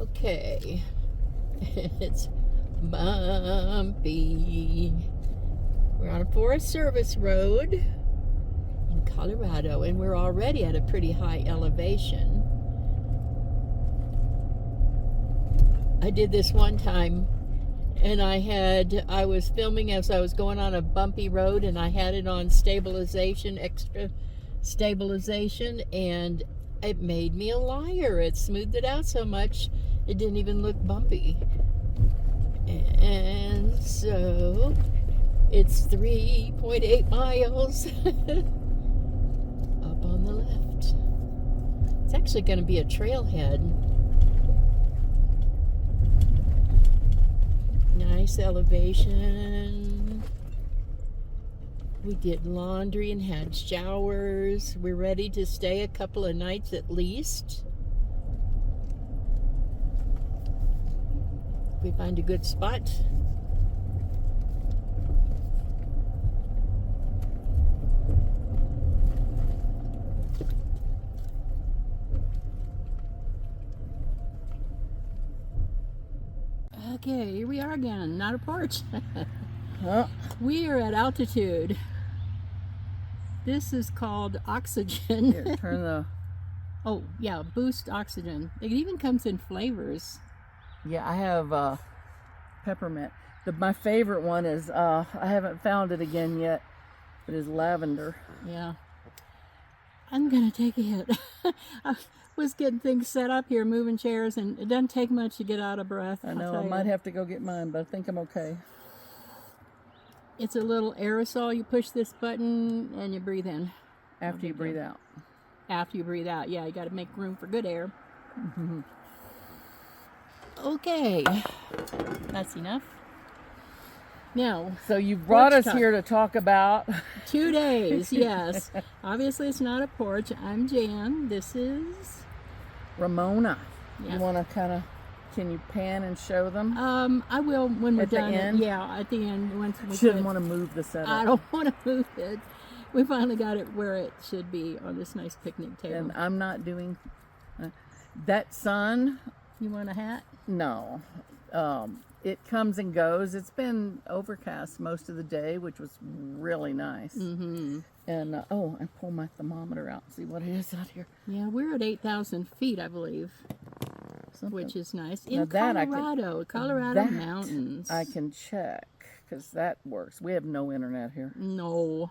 Okay. It's bumpy. We're on a Forest Service road in Colorado, and we're already at a pretty high elevation. I did this one time, and I was filming as I was going on a bumpy road, and I had it on stabilization, extra stabilization, and it made me a liar. It smoothed it out so much it didn't even look bumpy. And so it's 3.8 miles up on the left. It's actually going to be a trailhead. Nice elevation. We did laundry and had showers. We're ready to stay a couple of nights at least. If we find a good spot. Okay, here we are again. Not a porch. We are at altitude. This is called oxygen. Here, turn the... Oh, yeah, boost oxygen. It even comes in flavors. Yeah, I have peppermint. My favorite one is, I haven't found it again yet, but is lavender. Yeah. I'm going to take a hit. I was getting things set up here, moving chairs, and it doesn't take much to get out of breath. I know, I might have to go get mine, but I think I'm okay. It's a little aerosol. You push this button and you breathe in. After you breathe out. After you breathe out, yeah, you got to make room for good air. Mm-hmm. Okay, that's enough. Now, so you brought us talk. here to talk about 2 days, yes. Obviously, it's not a porch. I'm Jan. This is Ramona. Yeah. You want to kind of, can you pan and show them? I will when we're at done. The end? Yeah, at the end. Once we shouldn't want to move the setup. I don't want to move it. We finally got it where it should be on this nice picnic table. And I'm not doing that sun. You want a hat? No. It comes and goes. It's been overcast most of the day, which was really nice. Mm-hmm. And oh, I pull my thermometer out and see what it is out here. Yeah, we're at 8,000 feet, I believe, which is nice. In now Colorado mountains. I can check because that works. We have no internet here. No.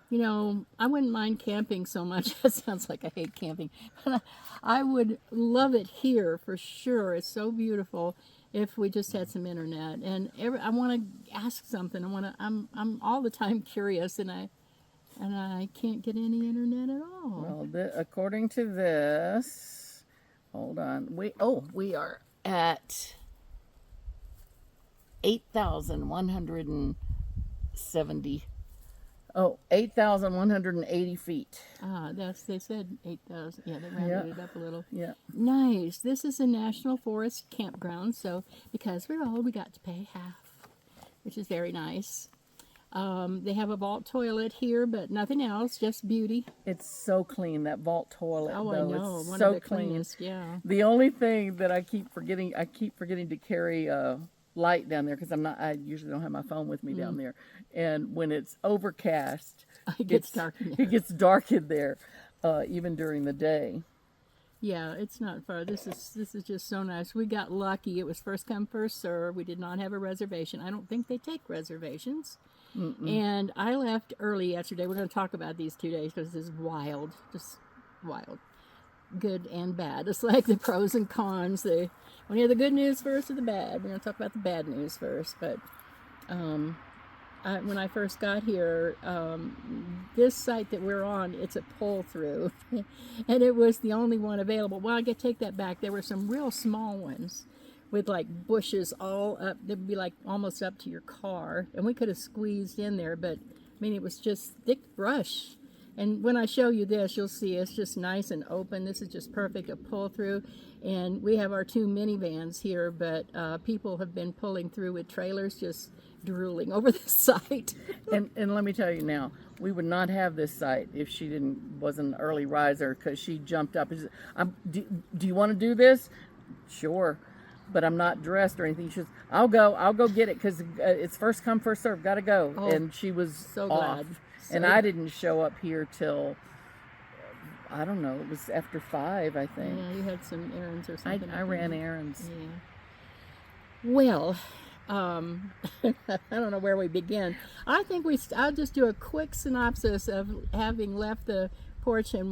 You know, I wouldn't mind camping so much. It sounds like I hate camping. But I would love it here for sure. It's so beautiful if we just had some internet. And I want to ask something. I'm all the time curious, and I can't get any internet at all. Well, according to this, hold on. We are at 8,170. 8,180 feet. They said 8,000. Yeah, they rounded it up a little. Yeah. Nice. This is a national forest campground, so because we're old, we got to pay half, which is very nice. They have a vault toilet here, but nothing else, just beauty. It's so clean, that vault toilet. Oh, though. I know. It's One so of the clean. cleanest, yeah. The only thing that I keep forgetting to carry light down there because I usually don't have my phone with me down there, and when it's overcast, it gets dark in there. It gets dark in there, even during the day. Yeah, it's not far. This is just so nice. We got lucky. It was first come, first serve. We did not have a reservation. I don't think they take reservations. Mm-mm. And I left early yesterday. We're going to talk about these 2 days because this is wild, just wild. Good and bad. It's like the pros and cons. Want to hear the good news first or the bad? We're going to talk about the bad news first. But when I first got here, this site that we're on, it's a pull-through. And it was the only one available. Well, I take that back. There were some real small ones with like bushes all up. They'd be like almost up to your car. And we could have squeezed in there. But, I mean, it was just thick brush. And when I show you this, you'll see it's just nice and open. This is just perfect, a pull through. And we have our 2 minivans here, but people have been pulling through with trailers, just drooling over the site. and let me tell you now, we would not have this site if she wasn't an early riser, because she jumped up. Do you want to do this? sure, but I'm not dressed or anything. She says, I'll go get it because it's first come, first serve. Gotta go. Oh, and she was so off. glad. And I didn't show up here till, I don't know, it was after 5, I think. Yeah, you had some errands or something. I ran errands. Yeah. Well, I don't know where we begin. I think I'll just do a quick synopsis of having left the porch in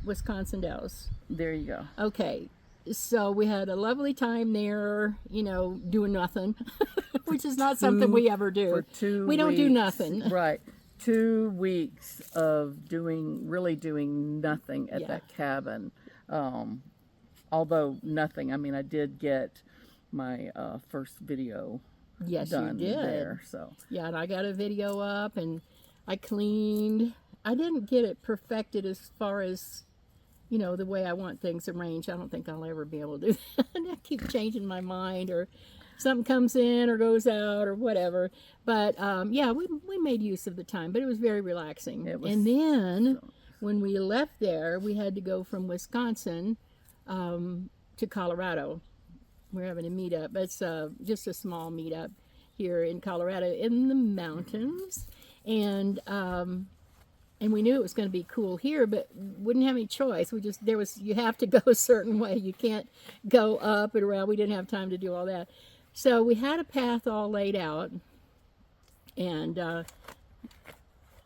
Wisconsin Dells. There you go. Okay, so we had a lovely time there, doing nothing, which is not something we ever do. For 2 we don't weeks, do nothing. Right. 2 weeks of really doing nothing at that cabin. Although nothing, I mean, I did get my first video done you did. there. So yeah, and I got a video up and I cleaned. I didn't get it perfected as far as, the way I want things arranged. I don't think I'll ever be able to do that. I keep changing my mind, or something comes in or goes out or whatever. But we made use of the time, but it was very relaxing. And then when we left there, we had to go from Wisconsin to Colorado. We're having a meetup. It's just a small meetup here in Colorado in the mountains. And we knew it was going to be cool here, but wouldn't have any choice. You have to go a certain way. You can't go up and around. We didn't have time to do all that. So we had a path all laid out, and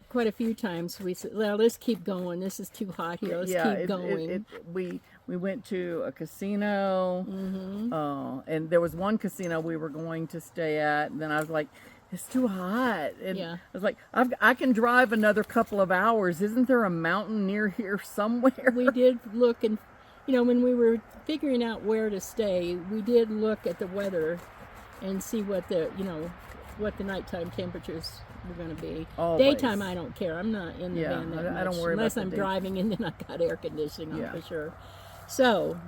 quite a few times we said, well, let's keep going. This is too hot here. Let's keep going. We went to a casino, and there was one casino we were going to stay at, and then I was like, it's too hot. And I was like, I can drive another couple of hours. Isn't there a mountain near here somewhere? We did look, and when we were figuring out where to stay, we did look at the weather and see what the nighttime temperatures were going to be. Always. Daytime, I don't care. I'm not in the van that much. I don't worry unless about I'm the driving, and then I've got air conditioning on for sure. So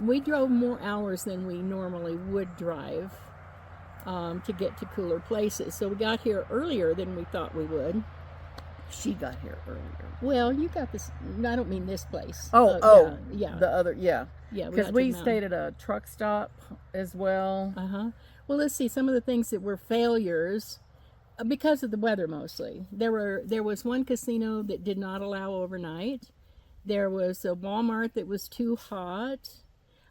we drove more hours than we normally would drive to get to cooler places. So we got here earlier than we thought we would. She got here earlier. Well, you got this. I don't mean this place. Yeah. The other, yeah. Yeah, because we stayed at a truck stop as well. Well, let's see some of the things that were failures because of the weather mostly. There was one casino that did not allow overnight. There was a Walmart that was too hot.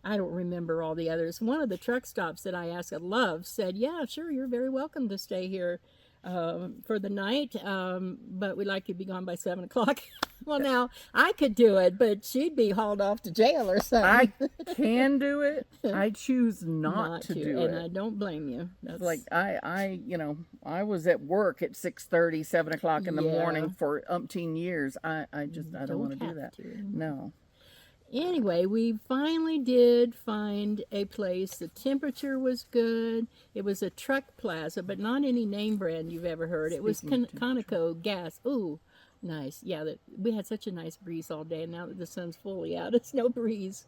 I don't remember all the others. One of the truck stops that I asked at Love said, yeah, sure, you're very welcome to stay here for the night, but we'd like you to be gone by 7 o'clock. Well, now, I could do it, but she'd be hauled off to jail or something. I can do it. I choose not to do it. And I don't blame you. That's like, I was at work at 6:30, 7 o'clock in the morning for umpteen years. I don't want to do that. No. Anyway, we finally did find a place. The temperature was good. It was a truck plaza, but not any name brand you've ever heard. It was Conoco gas. Ooh, nice. Yeah, we had such a nice breeze all day, and now that the sun's fully out, it's no breeze.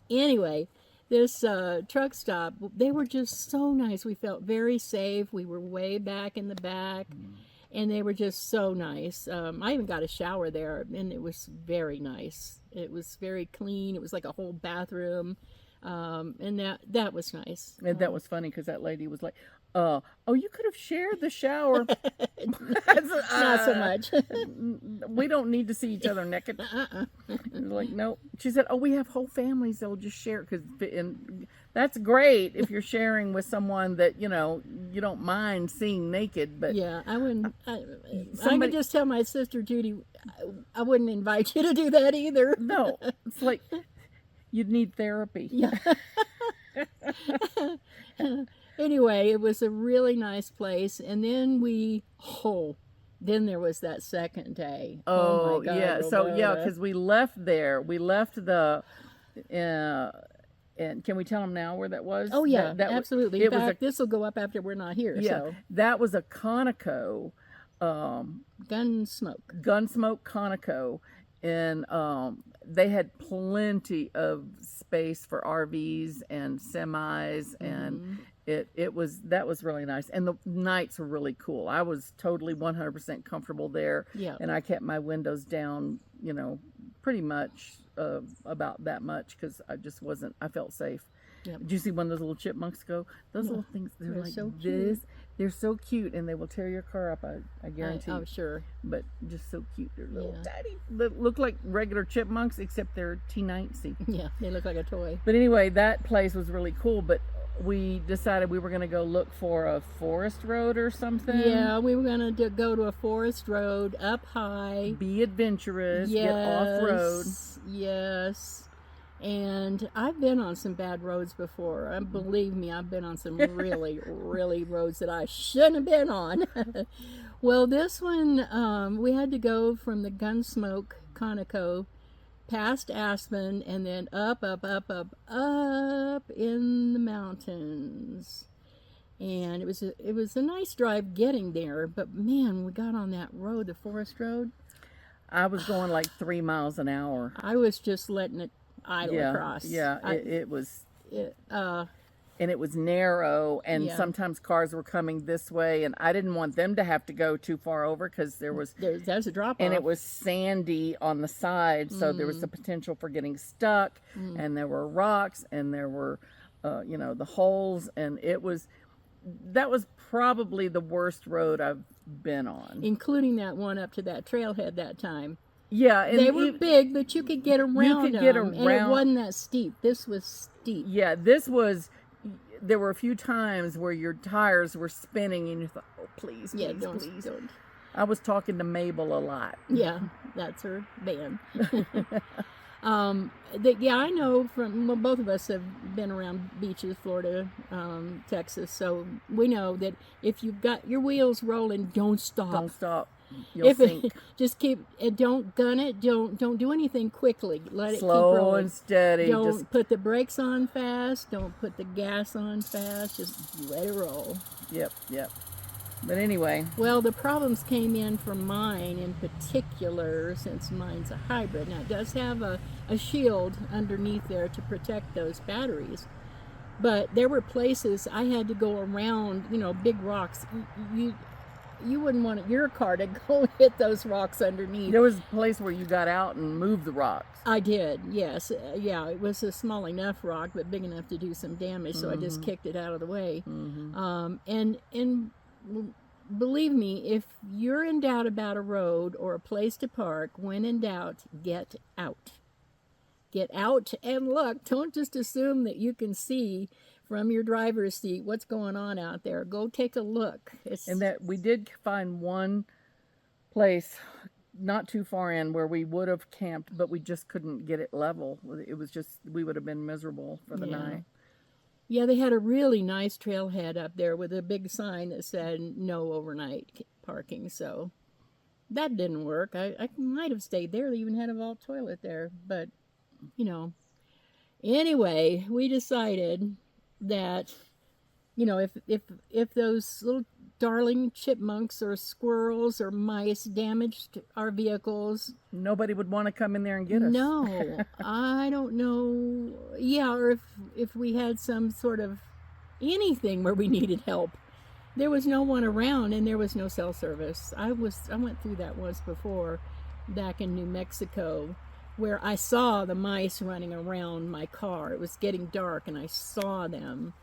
Anyway, this truck stop, they were just so nice. We felt very safe. We were way back in the back. And they were just so nice. I even got a shower there, and it was very nice. It was very clean. It was like a whole bathroom, and that was nice. And that was funny because that lady was like, "Oh, you could have shared the shower." Not so much. We don't need to see each other naked. Like, no. She said, "Oh, we have whole families that'll just share and that's great if you're sharing with someone that you don't mind seeing naked." But yeah, I wouldn't. I could just tell my sister Judy, I wouldn't invite you to do that either. No, it's like you'd need therapy. Yeah. Anyway, it was a really nice place, and then then there was that second day. Oh my God, yeah, Roberta. so yeah, because we left there. We left the. And can we tell them now where that was? Oh yeah, absolutely. In fact, this will go up after we're not here. Yeah, so. that was a Conoco. Gunsmoke Conoco, and they had plenty of space for RVs and semis, and that was really nice, and the nights were really cool. I was totally 100% comfortable there. Yeah, and I kept my windows down, pretty much about that much because I felt safe. Yep. Did you see one of those little chipmunks go? Those little things, they're like so this. cute. They're so cute, and they will tear your car up, I guarantee. Oh, sure. But just so cute. They're little Yeah. tiny, look like regular chipmunks, except they're teeny. Yeah, they look like a toy. But anyway, that place was really cool, but we decided we were going to go look for a forest road or something. Yeah, we were going to go to a forest road up high. Be adventurous, Yes, get off-road. Yes. And I've been on some bad roads before. Believe me, I've been on some really, really roads that I shouldn't have been on. Well, this one, we had to go from the Gunsmoke, Conoco, past Aspen, and then up in the mountains. And it was a nice drive getting there, but man, we got on that road, the forest road. I was going like 3 miles an hour. I was just letting it idle across. Yeah, it was, and it was narrow, and Yeah. sometimes cars were coming this way, and I didn't want them to have to go too far over because there's a drop off. and it was sandy on the side, so there was the potential for getting stuck, and there were rocks, and there were, the holes, and that was probably the worst road I've been on. Including that one up to that trailhead that time. Yeah, and They were big, but you could get around get them, and it around- wasn't that steep. This was steep. Yeah, there were a few times where your tires were spinning and you thought, oh, please, Yeah, please. don't. I was talking to Mabel a lot. Yeah, that's her band. I know both of us have been around beaches, Florida, Texas, so we know that if you've got your wheels rolling, don't stop. Don't stop. You'll sink. Just keep it. Don't gun it. Don't do anything quickly. Let it keep Slow rolling. and steady. Don't put the brakes on fast. Don't put the gas on fast. Just let it roll. Yep. But anyway. Well, the problems came in for mine in particular, since mine's a hybrid. Now, it does have a shield underneath there to protect those batteries. But there were places I had to go around, big rocks. You wouldn't want your car to go hit those rocks underneath. There was a place where you got out and moved the rocks. I did, yes. Yeah, it was a small enough rock, but big enough to do some damage, so I just kicked it out of the way. And believe me, if you're in doubt about a road or a place to park, when in doubt, get out. Get out and look. Don't just assume that you can see from your driver's seat what's going on out there. Go take a look. And that we did find one place not too far in where we would have camped, but we just couldn't get it level. It was just, we would have been miserable for the night. Yeah, they had a really nice trailhead up there with a big sign that said no overnight parking. So that didn't work. I might have stayed there. They even had a vault toilet there. But, anyway, we decided that, if those little darling chipmunks or squirrels or mice damaged our vehicles, nobody would want to come in there and get us. No, I don't know. Yeah, or if we had some sort of anything where we needed help, there was no one around and there was no cell service. I went through that once before, back in New Mexico, where I saw the mice running around my car. It was getting dark and I saw them.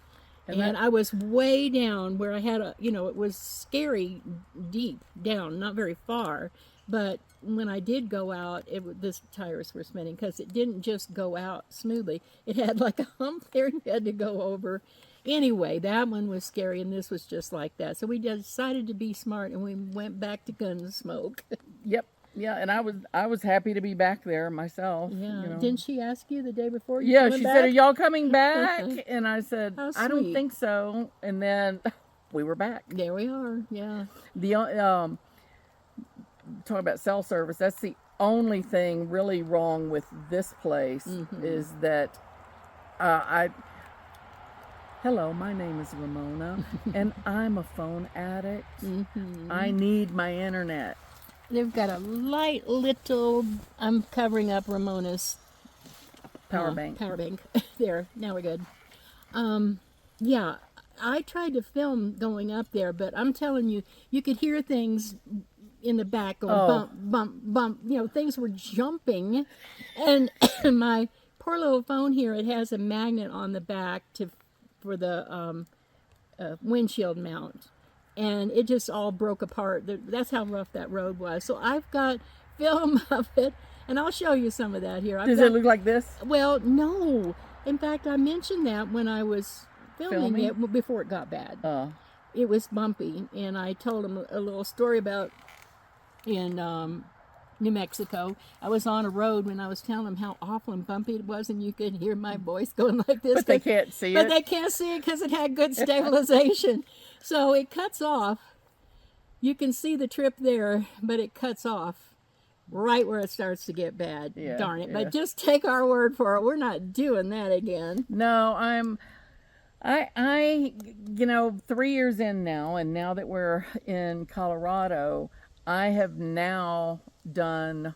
And I was way down where I had it was scary deep down, not very far. But when I did go out, the tires were spinning because it didn't just go out smoothly. It had like a hump there you had to go over. Anyway, that one was scary, and this was just like that. So we decided to be smart, and we went back to Gunsmoke. Yep. Yeah, and I was happy to be back there myself. Yeah. Didn't she ask you the day before you Yeah, went she back? said, "Are y'all coming back?" And I said, How "I don't sweet. think so." And then we were back. There we are. Yeah. The talking about cell service, that's the only thing really wrong with this place is that hello, my name is Ramona, and I'm a phone addict. I need my internet. They've got a light little. I'm covering up Ramona's Power bank. Power bank. There. Now we're good. Yeah. I tried to film going up there, but I'm telling you, you could hear things in the back going bump, bump, bump. Things were jumping, and my poor little phone here, it has a magnet on the back for the windshield mount, and it just all broke apart. That's how rough that road was. So I've got film of it, and I'll show you some of that here. Does it look like this? Well, no. In fact, I mentioned that when I was filming it before it got bad. It was bumpy, and I told him a little story about in New Mexico. I was on a road when I was telling them how awful and bumpy it was, and you could hear my voice going like this. But they can't see it. But they can't see it because it had good stabilization. So it cuts off. You can see the trip there, but it cuts off right where it starts to get bad. Yeah, Darn it. yeah. But just take our word for it. We're not doing that again. No, I 3 years in now, and now that we're in Colorado, I have now done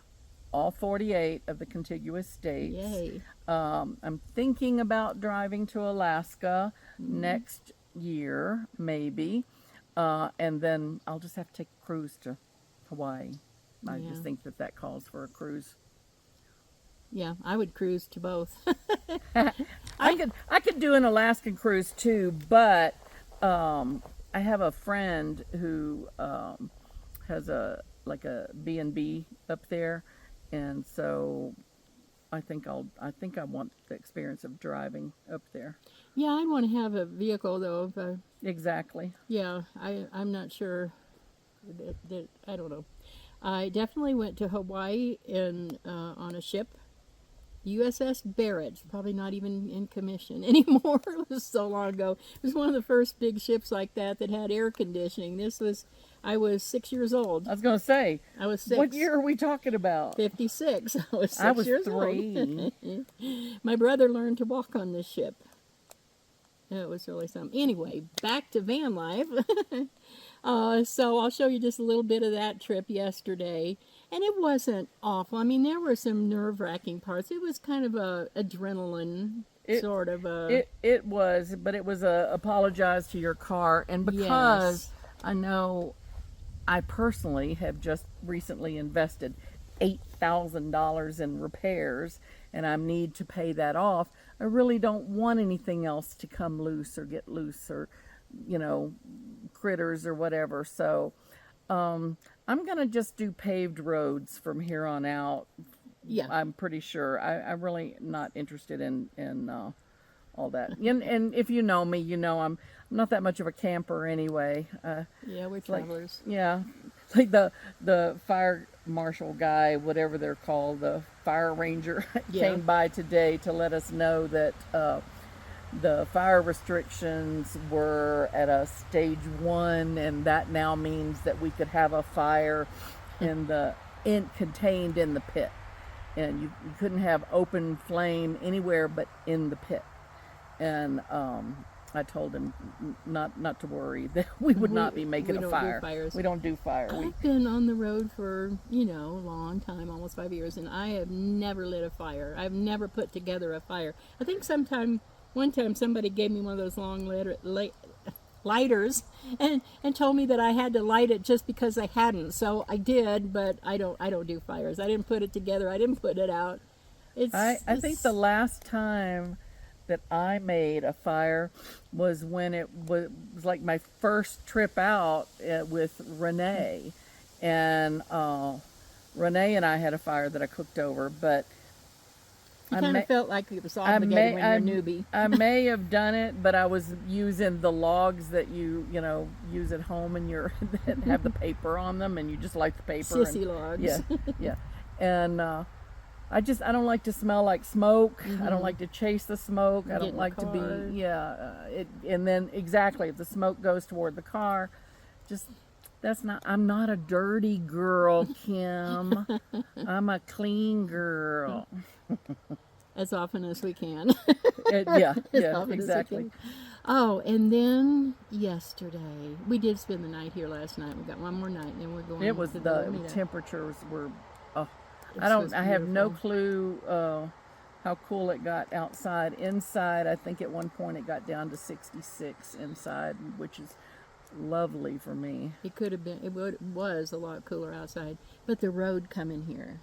all 48 of the contiguous states. Yay. I'm thinking about driving to Alaska next year, maybe. And then I'll just have to take a cruise to Hawaii. I just think that calls for a cruise. Yeah, I would cruise to both. I could do an Alaskan cruise too, but I have a friend who has a B&B up there, and so I think I want the experience of driving up there. Yeah, I'd want to have a vehicle though. Exactly. Yeah, I'm not sure. I don't know. I definitely went to Hawaii on a ship. USS Barrett, probably not even in commission anymore. It was so long ago. It was one of the first big ships like that had air conditioning. I was 6 years old. I was going to say, I was 6. What year are we talking about? 56. I was 6 years 3. old. My brother learned to walk on this ship. It was really something. Anyway, back to van life. So I'll show you just a little bit of that trip yesterday. And it wasn't awful. I mean, there were some nerve-wracking parts. It was kind of a adrenaline sort of a... It was, but it was a apologize to your car. And because I know I personally have just recently invested $8,000 in repairs, and I need to pay that off, I really don't want anything else to come loose or get loose or, critters or whatever. So I'm going to just do paved roads from here on out. Yeah. I'm pretty sure. I'm really not interested in all that. And if you know me, I'm not that much of a camper anyway. Yeah, we're travelers. Like the fire marshal guy, whatever they're called, the fire ranger, came by today to let us know that the fire restrictions were at a stage 1, and that now means that we could have a fire contained in the pit, and you couldn't have open flame anywhere but in the pit. And I told him not to worry, that we would not be making a fire. We don't do fire. I've been on the road for, a long time, almost 5 years, and I have never lit a fire. I've never put together a fire. I think one time somebody gave me one of those long lighters and told me that I had to light it just because I hadn't. So I did, but I don't do fires. I didn't put it together. I didn't put it out. I think the last time that I made a fire was when it was like my first trip out with Renee, and Renee and I had a fire that I cooked over, but you kind of felt like it was obligated when you're a newbie. I may have done it, but I was using the logs that you use at home, and that have the paper on them, and you just light the paper. Sissy logs. Yeah. And I don't like to smell like smoke. I don't like to chase the smoke. I don't like to be, and then exactly, if the smoke goes toward the car, I'm not a dirty girl, Kim. I'm a clean girl. As often as we can. Exactly. Oh, and then yesterday, we did spend the night here last night. We got one more night, and then we're going. It was the temperatures were. I have no clue how cool it got outside. Inside, I think at one point it got down to 66 inside, which is lovely for me. It could have been. It was a lot cooler outside, but the road coming here.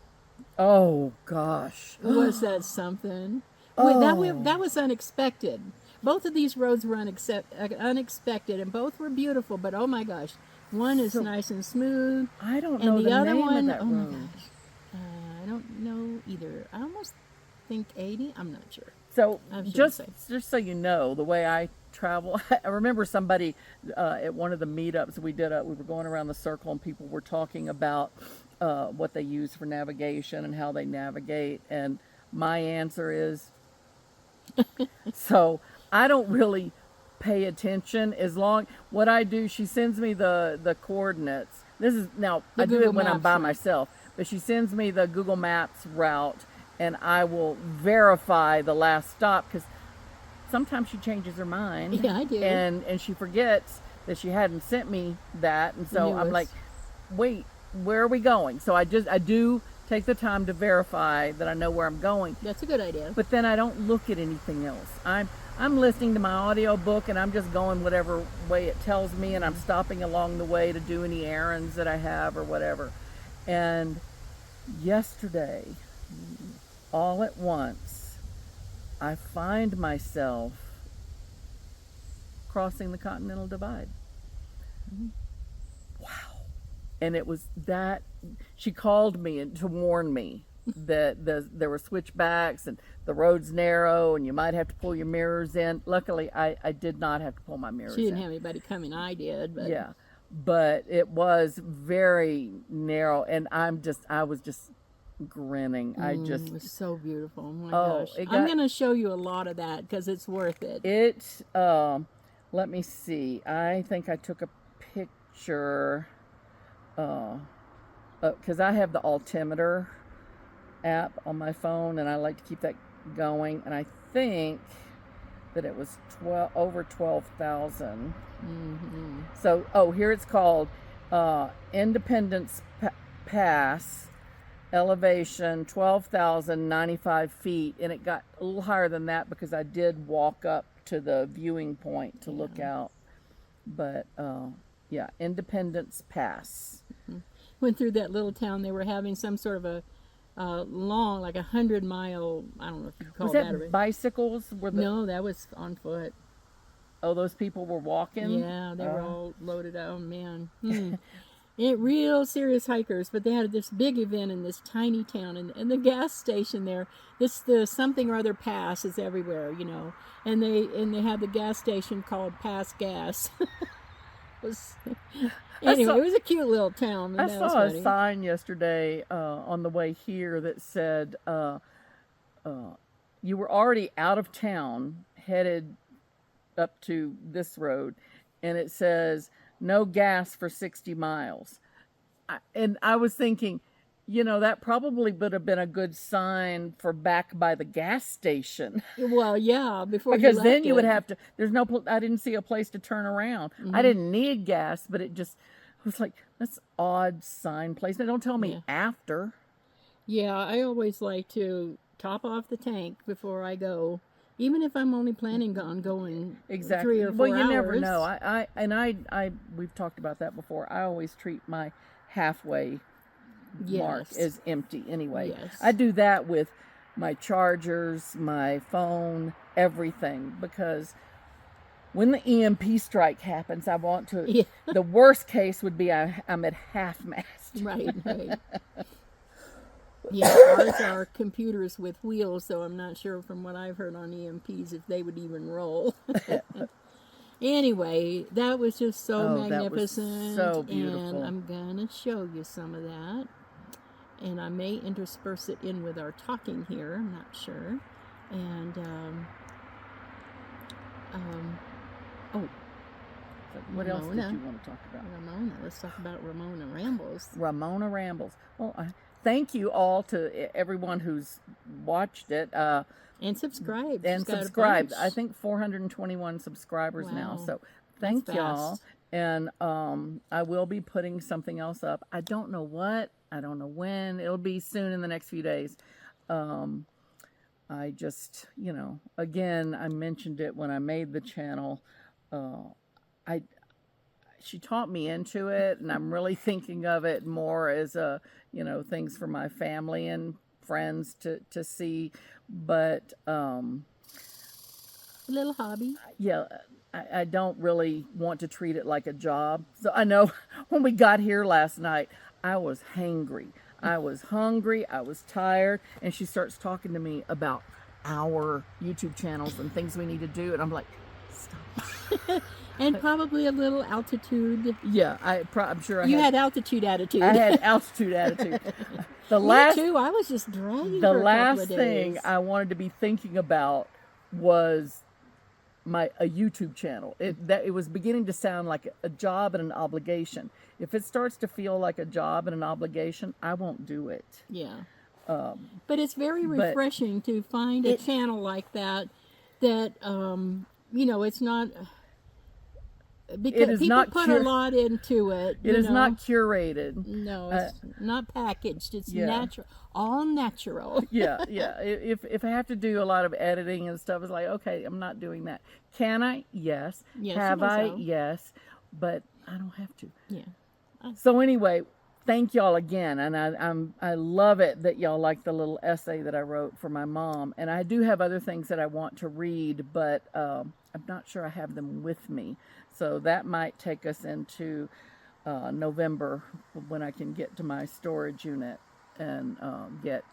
Oh gosh, Was that something? that was unexpected. Both of these roads were unexpected, and both were beautiful. But oh my gosh, one is nice and smooth, I don't and know the other name one, of that oh my road. gosh, I don't know either. I almost think 80. I'm not sure. So I shouldn't just say. just so you know, the way I travel, I remember somebody at one of the meetups we did. We were going around the circle, and people were talking about what they use for navigation and how they navigate. And my answer is, so I don't really pay attention as long. What I do, she sends me the coordinates. This is now The I do Google it when I'm Maps by one. myself, but she sends me the Google Maps route, and I will verify the last stop because sometimes she changes her mind. Yeah, I do. And she forgets that she hadn't sent me that, and so I'm like, wait, where are we going? So I do take the time to verify that I know where I'm going. That's a good idea. But then I don't look at anything else. I'm listening to my audio book, and I'm just going whatever way it tells me, and I'm stopping along the way to do any errands that I have or whatever. And yesterday, all at once, I find myself crossing the Continental Divide. Wow. And it was that she called me to warn me that there were switchbacks and the road's narrow and you might have to pull your mirrors in. Luckily, I did not have to pull my mirrors in. She didn't have anybody coming. I did, but Yeah, but it was very narrow, and I was just grinning. it was so beautiful. Oh my Oh, gosh! it I'm got- going to show you a lot of that because it's worth it. Let me see. I think I took a picture because I have the altimeter app on my phone, and I like to keep that going. And I think that it was over 12,000. So, here it's called Independence Pass, elevation 12,095 feet, and it got a little higher than that because I did walk up to the viewing point to look out. But yeah, Independence Pass. Went through that little town. They were having some sort of a long, like 100-mile. I don't know if you call Was that that bicycles? No, that was on foot. Oh, those people were walking? Yeah, they were all loaded up. Oh man. Real serious hikers, but they had this big event in this tiny town, and the gas station there, the something or other pass is everywhere, and they had the gas station called Pass Gas. It was a cute little town. And I saw a sign yesterday on the way here that said you were already out of town, headed up to this road, and it says no gas for 60 miles. And I was thinking, that probably would have been a good sign for back by the gas station. Well, yeah, because then you would have to, I didn't see a place to turn around. I didn't need gas, but it was like, that's odd sign placement. Don't tell me after. Yeah, I always like to top off the tank before I go. Even if I'm only planning on going 3 or 4 hours. Well, you never know. We've talked about that before. I always treat my halfway mark as empty anyway. Yes. I do that with my chargers, my phone, everything, because when the EMP strike happens, I want to. Yeah. The worst case would be I'm at half mast. Right. Yeah, ours are computers with wheels, so I'm not sure from what I've heard on EMPs if they would even roll. Anyway, that was just so magnificent. That was so beautiful. And I'm going to show you some of that. And I may intersperse it in with our talking here. I'm not sure. And, what else did you want to talk about? Ramona. Let's talk about Ramona Rambles. Ramona Rambles. Well, thank you all to everyone who's watched it. And subscribed. I think 421 subscribers now. So thank y'all. And I will be putting something else up. I don't know what. I don't know when. It'll be soon in the next few days. I just, again, I mentioned it when I made the channel. She taught me into it, and I'm really thinking of it more as things for my family and friends to see, but A little hobby. yeah, I don't really want to treat it like a job. So I know when we got here last night, I was hangry. I was hungry. I was tired. And she starts talking to me about our YouTube channels and things we need to do. And I'm like, stop. And probably a little altitude. Yeah, I'm sure You had altitude attitude. I had altitude attitude. Me too. I was just dragging The for a couple last of days. thing I wanted to be thinking about was a YouTube channel. It was beginning to sound like a job and an obligation. If it starts to feel like a job and an obligation, I won't do it. Yeah. But it's very refreshing to find a channel like that it's not because people put a lot into it. It is not curated. No, it's not packaged. It's natural, all natural. yeah. If I have to do a lot of editing and stuff, it's like, okay, I'm not doing that. Can I? Yes. Have I? So. Yes. But I don't have to. Yeah. So anyway, thank y'all again, and I love it that y'all like the little essay that I wrote for my mom. And I do have other things that I want to read, but I'm not sure I have them with me. So that might take us into November when I can get to my storage unit and get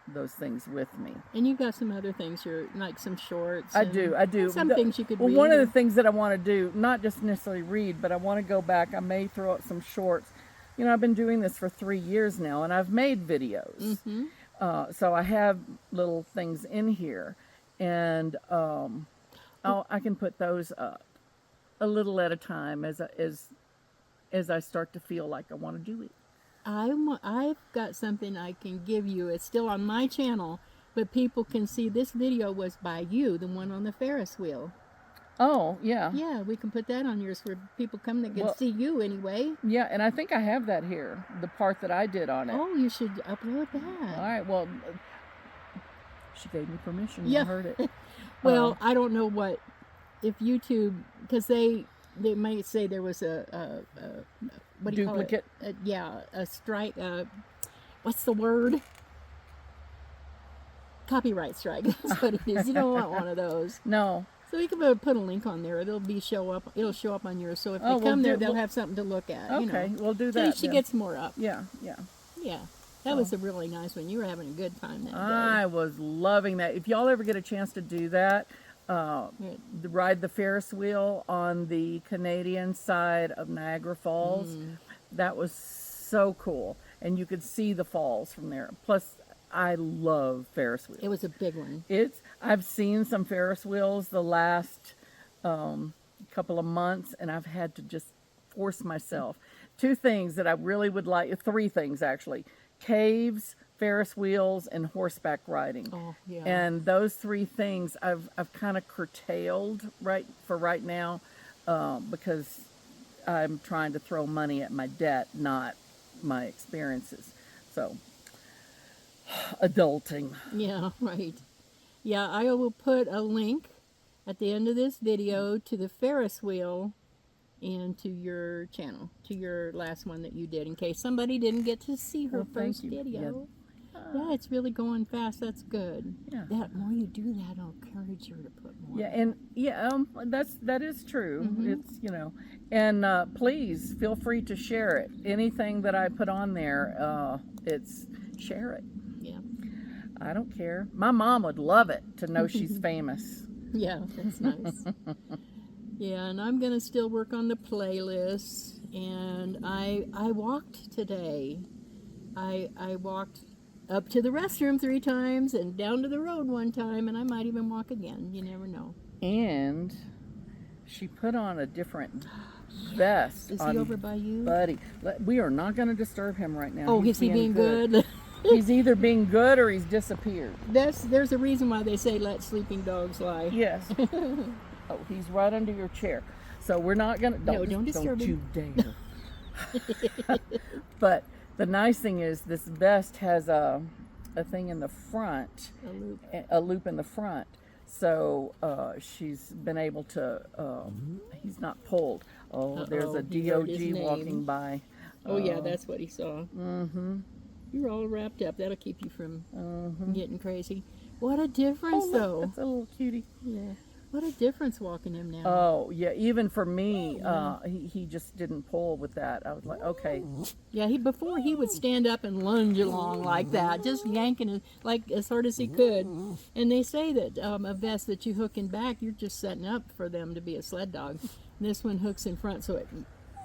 those things with me. And you've got some other things, like some shorts. I do. Some things you could read. Well, one of the things that I want to do, not just necessarily read, but I want to go back. I may throw out some shorts. You know, I've been doing this for 3 years now, and I've made videos. Mm-hmm. So I have little things in here, and I can put those up a little at a time as I start to feel like I want to do it. I've got something I can give you. It's still on my channel, but people can see this video was by you, the one on the Ferris wheel. Oh, yeah. Yeah, we can put that on yours where people come that can see you anyway. Yeah, and I think I have that here, the part that I did on it. Oh, you should upload that. All right, well, she gave me permission. Yeah. I heard it. Well, I don't know if YouTube, because they might say there was a what do you duplicate? Call it? A strike. What's the word? Copyright strike. That's what it is. You don't want one of those. No. So you can put a link on there. It'll show up on yours. So if they come there, they'll have something to look at. Okay, we'll do that. She gets more up. Yeah. Yeah. That was a really nice one. You were having a good time that day. I was loving that. If y'all ever get a chance to do that, ride the Ferris wheel on the Canadian side of Niagara Falls. That was so cool. And you could see the falls from there. Plus, I love Ferris wheels. It was a big one. I've seen some Ferris wheels the last couple of months, and I've had to just force myself. 2 things that I really would like, 3 things actually: caves, Ferris wheels, and horseback riding. Oh, yeah. And those 3 things I've kind of curtailed right now because I'm trying to throw money at my debt, not my experiences. So, adulting. Yeah, right. Yeah, I will put a link at the end of this video to the Ferris wheel and to your channel, to your last one that you did, in case somebody didn't get to see her first video. Yeah, it's really going fast. That's good. Yeah. That more you do that, I'll encourage her to put more. Yeah, and that is true. It's and please feel free to share it. Anything that I put on there, share it. Yeah. I don't care. My mom would love it to know she's famous. Yeah, that's nice. Yeah, and I'm gonna still work on the playlist. And I walked today. I walked up to the restroom 3 times and down to the road 1 time, and I might even walk again. You never know. And she put on a different vest. Is he over by you? Buddy, we are not going to disturb him right now. Oh, is he being good? He's either being good or he's disappeared. There's a reason why they say let sleeping dogs lie. Yes. Oh, he's right under your chair. So we're not going to... Don't disturb him. Don't you dare. But the nice thing is this vest has a thing in the front. A loop in the front. So she's been able to... he's not pulled. Oh, there's a DOG walking by. Oh, yeah, that's what he saw. Mm-hmm. You're all wrapped up. That'll keep you from Mm-hmm. getting crazy. What a difference, though. That's a little cutie. Yeah. What a difference walking him now. Oh, yeah. Even for me, he just didn't pull with that. I was like, okay. Yeah, before he would stand up and lunge along like that, just yanking it like as hard as he could. And they say that a vest that you hook in back, you're just setting up for them to be a sled dog. And this one hooks in front, so it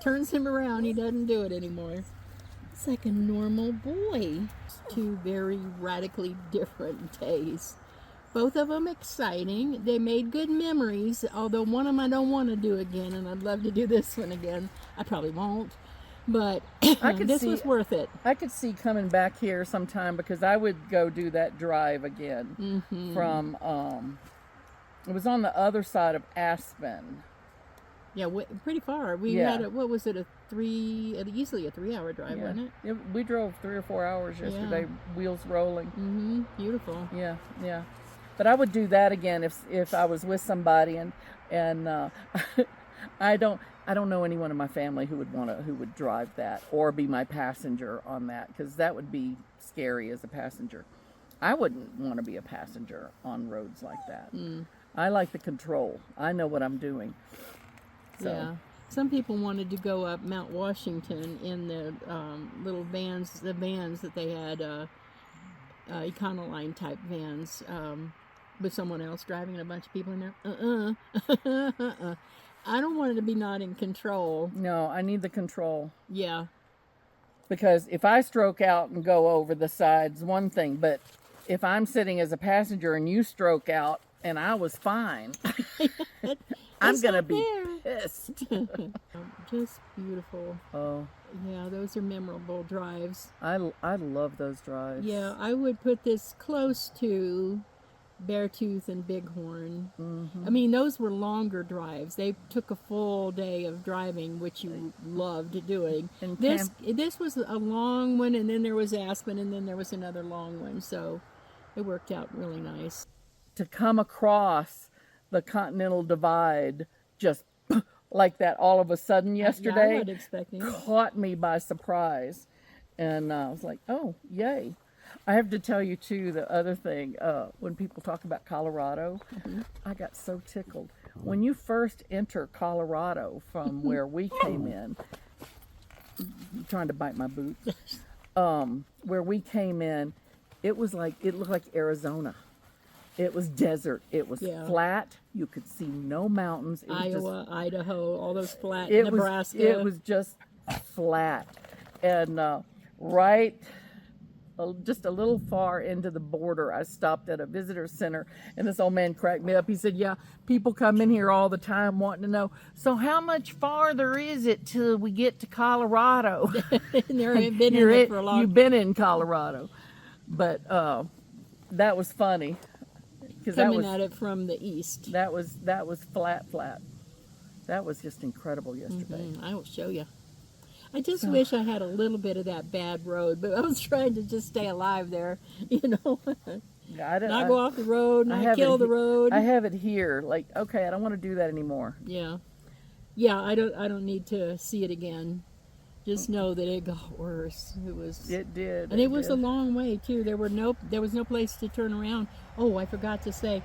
turns him around. He doesn't do it anymore. It's like a normal boy. Two very radically different days. Both of them exciting. They made good memories, although one of them I don't want to do again, and I'd love to do this one again. I probably won't, but this was worth it. I could see coming back here sometime because I would go do that drive again from, it was on the other side of Aspen. Yeah, pretty far. We had what was it, easily a 3-hour drive, wasn't it? We drove 3 or 4 hours yesterday, wheels rolling. Mm-hmm. Beautiful. Yeah, yeah. But I would do that again if I was with somebody, and I don't know anyone in my family who would drive that or be my passenger on that, because that would be scary as a passenger. I wouldn't want to be a passenger on roads like that. I like the control. I know what I'm doing. So. Yeah. Some people wanted to go up Mount Washington in the little vans, the vans that they had, Econoline type vans, with someone else driving and a bunch of people in there. I don't want it to be not in control. No, I need the control. Yeah. Because if I stroke out and go over the sides, one thing, but if I'm sitting as a passenger and you stroke out and I was fine, I'm going to be pissed. Just beautiful. Oh. Yeah, those are memorable drives. I love those drives. Yeah, I would put this close to Beartooth and Bighorn. I mean, those were longer drives. They took a full day of driving, which you loved doing. And this was a long one, and then there was Aspen, and then there was another long one. So it worked out really nice. To come across the Continental Divide just like that all of a sudden yesterday, Yeah, I wasn't expecting it. Caught me by surprise, and I was like, oh, yay. I have to tell you too, the other thing, when people talk about Colorado, I got so tickled. When you first enter Colorado from where we came in, I'm trying to bite my boot, where we came in, it looked like Arizona. It was desert. It was flat. You could see no mountains. It was Iowa, Idaho, all those flat, it Nebraska. It was just flat. And just a little far into the border, I stopped at a visitor center, and this old man cracked me up. He said, yeah, people come in here all the time wanting to know, so how much farther is it till we get to Colorado? And there ain't been in it for a long time. You've been in Colorado. But that was funny. Coming at it from the east. That was flat. That was just incredible yesterday. I will show you. I just wish I had a little bit of that bad road, but I was trying to just stay alive there, not go off the road, not kill the road. I have it here. Like, okay, I don't want to do that anymore. Yeah. I don't need to see it again. Just know that it got worse. It did. And it was a long way too. There was no place to turn around. Oh, I forgot to say,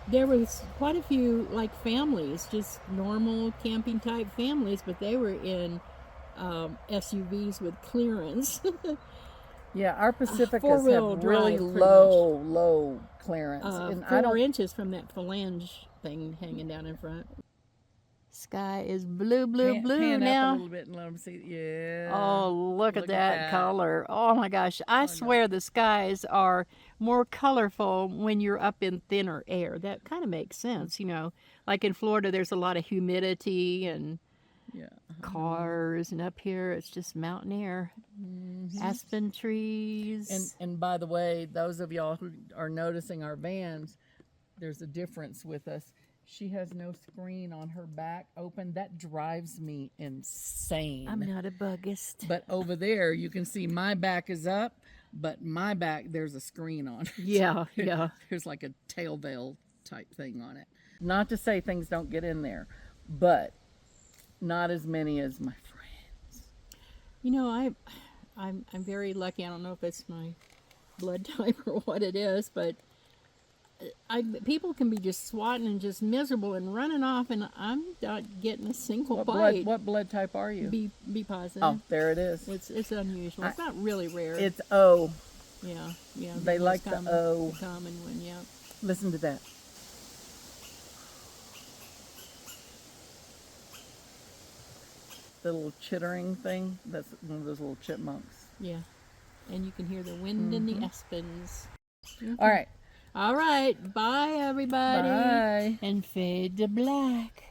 there was quite a few like families, just normal camping type families, but they were in SUVs with clearance. Yeah, our Pacificas four-wheel have really drive, low clearance. And 4 inches from that phalange thing hanging down in front. Sky is blue pan now. up a little bit and let them see. Yeah. Oh, look at that color. Oh my gosh. I swear the skies are more colorful when you're up in thinner air. That kind of makes sense, Like in Florida, there's a lot of humidity and cars, and up here it's just mountain air. Aspen trees. And by the way, those of y'all who are noticing our vans, there's a difference with us. She has no screen on her back open. That drives me insane. I'm not a buggist. But over there, you can see my back is up, but my back, there's a screen on it. Yeah. There's like a tail veil type thing on it. Not to say things don't get in there, but not as many as my friends. I'm very lucky. I don't know if it's my blood type or what it is, but people can be just swatting and just miserable and running off, and I'm not getting a single bite. What blood type are you? B positive. Oh, there it is. It's unusual. It's not really rare. It's O. Yeah. They like the O. The common one, yeah. Listen to that. The little chittering thing. That's one of those little chipmunks. Yeah. And you can hear the wind in the aspens. Okay. All right. All right. Bye, everybody. Bye. And fade to black.